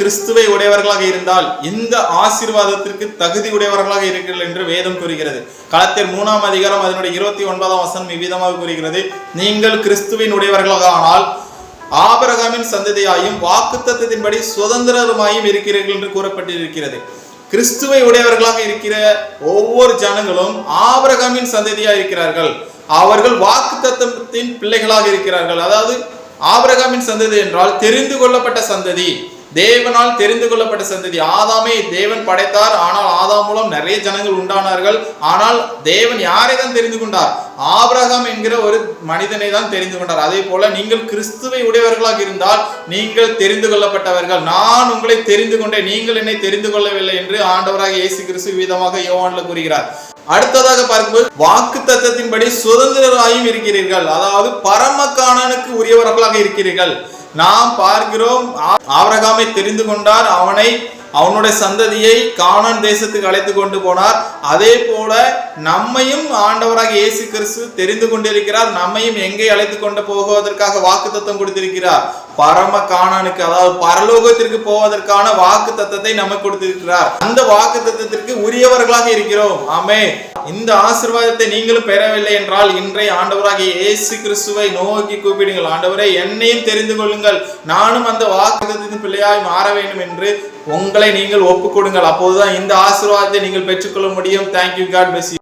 கிறிஸ்துவை உடையவர்களாக இருந்தால் இந்த ஆசீர்வாதத்திற்கு தகுதி உடையவர்களாக இருக்கிறீர்கள் என்று வேதம் கூறுகிறது. கலாத்தியர் 3ஆம் அதிகாரம் அதனுடைய 29ஆம் வசனம் இவ்விதமாக கூறுகிறது, நீங்கள் கிறிஸ்துவின் உடையவர்களாக ஆனால் ஆபிரகாமின் சந்ததியாயும் வாக்குத்தத்தத்தின்படி சுதந்திரமாயும் இருக்கிறீர்கள் என்று கூறப்பட்டிருக்கிறது. கிறிஸ்துவை உடையவர்களாக இருக்கிற ஒவ்வொரு ஜனங்களும் ஆபிரகாமின் சந்ததியா இருக்கிறார்கள். அவர்கள் வாக்குத்தத்தத்தின் பிள்ளைகளாக இருக்கிறார்கள். அதாவது ஆபிரகாமின் சந்ததி என்றால் தெரிந்து கொள்ளப்பட்ட சந்ததி, தேவனால் தெரிந்து கொள்ளப்பட்ட சந்ததி. ஆதாமை தேவன் படைத்தார், ஆனால் ஆதாம் மூலம் நிறைய ஜனங்கள் உண்டானார்கள். ஆனால் தேவன் யாரை தான் தெரிந்து கொண்டார்? ஆபிரகாம் என்கிற ஒரு மனிதனை தான் தெரிந்து கொண்டார். அதே போல நீங்கள் கிறிஸ்துவை உடையவர்களாக இருந்தால் நீங்கள் தெரிந்து கொள்ளப்பட்டவர்கள். நான் உங்களை தெரிந்து கொண்டேன், நீங்கள் என்னை தெரிந்து கொள்ளவில்லை என்று ஆண்டவராக இயேசு கிறிஸ்து விதமாக யோவான்ல கூறுகிறார். அடுத்ததாக பார்க்கும்போது வாக்கு தத்தத்தின்படி சுதந்திரராயும் இருக்கிறீர்கள். அதாவது பரம கானானுக்கு உரியவர்களாக இருக்கிறீர்கள். நாம் பார்க்கிறோம், ஆபிரகாமை தெரிந்து கொண்டார், அவனுடைய சந்ததியை கானான் தேசத்துக்கு அழைத்து கொண்டு போனார். அதே போல நம்மையும் ஆண்டவராக இயேசு கிறிஸ்து தெரிந்து கொண்டிருக்கிறார். நம்மையும் எங்கே அழைத்து கொண்டு போவதற்காக வாக்குத்தத்தம் கொடுத்திருக்கிறார்? பரம கானானுக்கு, அதாவது பரலோகத்திற்கு போவதற்கான வாக்கு தத்தத்தை நமக்கு கொடுத்திருக்கிறார். அந்த வாக்கு தத்தத்திற்கு உரியவர்களாக இருக்கிறோம். ஆமே. இந்த ஆசீர்வாதத்தை நீங்களும் பெறவில்லை என்றால் இன்றைய ஆண்டவராக இயேசு கிறிஸ்துவை நோக்கி கூப்பிடுங்கள். ஆண்டவரே, என்னையும் தெரிந்து கொள்ளுங்கள், நானும் அந்த வாக்குத்தத்தின் பிள்ளையாய் மாற வேண்டும் என்று உங்களை நீங்கள் ஒப்புக் கொடுங்கள். அப்போதுதான் இந்த ஆசீர்வாதத்தை நீங்கள் பெற்றுக்கொள்ள முடியும். தேங்க்யூ. God bless you.